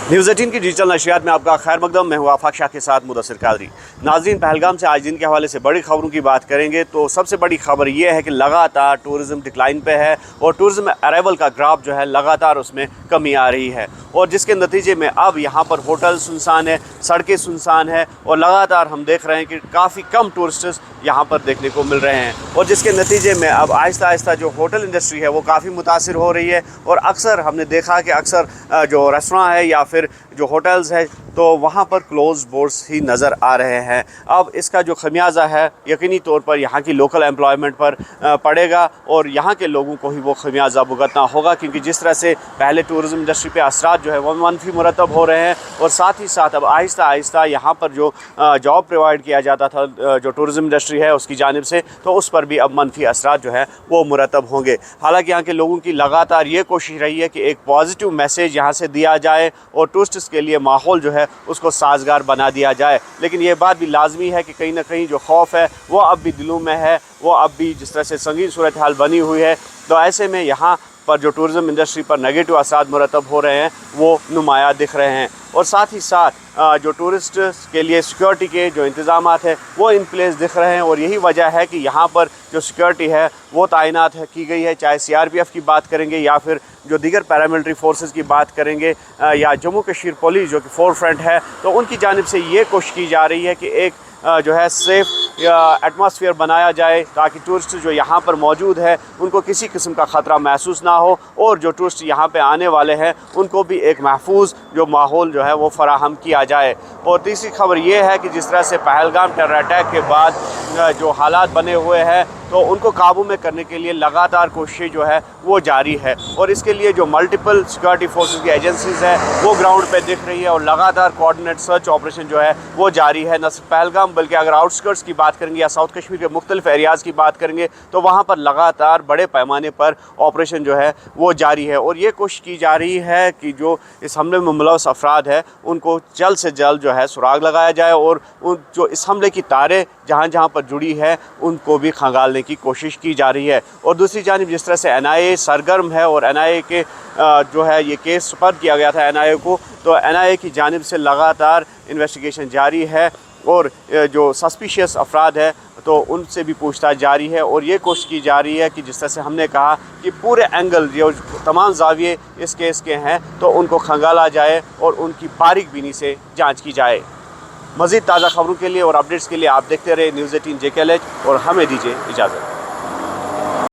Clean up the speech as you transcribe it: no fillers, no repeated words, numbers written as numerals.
News 18 की digital नशियात में आपका खैर मकदम। मैं हूँ आफाक शाह के साथ मुदस्सिर कादरी। नाज़रीन, पहलगाम से आज दिन के हवाले से बड़ी खबरों की बात करेंगे तो सबसे बड़ी खबर ये है कि लगातार टूरिज़म डिक्लाइन पे है और टूरिज़म अराइवल का ग्राफ जो है लगातार उसमें कमी आ रही है और जिसके नतीजे में अब यहाँ पर होटल सुनसान है, सड़कें सुनसान है और लगातार हम देख रहे हैं कि काफ़ी कम टूरिस्ट्स यहाँ पर देखने को मिल रहे हैं और जिसके नतीजे में अब आहिस्ता आहिस्ता जो होटल इंडस्ट्री है वो काफ़ी मुतासिर हो रही है और अक्सर हमने देखा कि अक्सर जो रेस्टोरेंट है या फिर जो होटल्स है तो वहाँ पर क्लोज बोर्ड्स ही नज़र आ रहे हैं। अब इसका जो खमियाजा है यकीनी तौर पर यहाँ की लोकल एम्प्लॉयमेंट पर पड़ेगा और यहाँ के लोगों को ही वो खमियाजा भुगतना होगा, क्योंकि जिस तरह से पहले टूरिज़म इंडस्ट्री पे असरात जो है वो मनफी मुरतब हो रहे हैं और साथ ही साथ अब आहिस्ता आहिस्ता यहाँ पर जो जॉब प्रोवाइड किया जाता था जो टूरिज़म इंडस्ट्री है उसकी जानिब से, तो उस पर भी अब मनफी असरात जो है वो मुरतब होंगे। हालाँकि यहाँ के लोगों की लगातार ये कोशिश रही है कि एक पॉजिटिव मैसेज यहाँ से दिया जाए और टूरिस्ट्स के लिए माहौल जो है उसको साजगार बना दिया जाए, लेकिन ये बात भी लाजमी है कि कहीं ना कहीं जो खौफ है वो अब भी दिलों में है, वो अब भी जिस तरह से संगीन सूरत हाल बनी हुई है, तो ऐसे में यहाँ पर जो टूरिज़म इंडस्ट्री पर नेगेटिव असरात मुरतब हो रहे हैं वो नुमाया दिख रहे हैं और साथ ही साथ जो टूरिस्ट के लिए सिक्योरिटी के जो इंतज़ामात है वो इन प्लेस दिख रहे हैं और यही वजह है कि यहाँ पर जो सिक्योरिटी है वो तैनात की गई है, चाहे CRPF की बात करेंगे या फिर जो दीगर पैरामिलिट्री फोर्सेस की बात करेंगे या जम्मू कश्मीर पुलिस जो कि फोर फ्रंट है, तो उनकी जानिब से ये कोशिश की जा रही है कि एक जो है सेफ़ एटमॉस्फेयर बनाया जाए ताकि टूरिस्ट जो यहाँ पर मौजूद है उनको किसी किस्म का ख़तरा महसूस ना हो और जो टूरिस्ट यहाँ पे आने वाले हैं उनको भी एक महफूज जो माहौल जो है वो फराहम किया जाए। और तीसरी खबर ये है कि जिस तरह से पहलगाम टेरर अटैक के बाद जो हालात बने हुए हैं तो उनको काबू में करने के लिए लगातार कोशिश जो है वो जारी है और इसके लिए जो मल्टीपल सिक्योरिटी फोर्सेस की एजेंसीज़ हैं वो ग्राउंड पे दिख रही है और लगातार कोऑर्डिनेट सर्च ऑपरेशन जो है वो जारी है। न सिर्फ पहलगाम बल्कि अगर आउटस्कर्ट्स की बात करेंगे या साउथ कश्मीर के मुख्तलिफ एरियाज़ की बात करेंगे तो वहाँ पर लगातार बड़े पैमाने पर ऑपरेशन जो है वो जारी है और ये कोशिश की जा रही है कि जो इस हमले में मुलव्वस अफराद है उनको जल्द से जल्द जो है सुराग लगाया जाए और उन जो इस हमले की तारें जहाँ जहाँ पर जुड़ी है उनको भी खंगालने की कोशिश की जा रही है। और दूसरी जानिब जिस तरह से NIA सरगर्म है और NIA के जो है ये केस सुपर्द किया गया था NIA को, तो NIA की जानिब से लगातार इन्वेस्टिगेशन जारी है और जो सस्पिशियस अफराद है तो उनसे भी पूछताछ जारी है और ये कोशिश की जा रही है कि जिस तरह से हमने कहा कि पूरे एंगल जो तमाम जाविये इस केस के हैं तो उनको खंगाला जाए और उनकी बारीक बीनी से जाँच की जाए। मज़ीद ताज़ा खबरों के लिए और अपडेट्स के लिए आप देखते रहे न्यूज़ 18 JKLH और हमें दीजिए इजाज़त।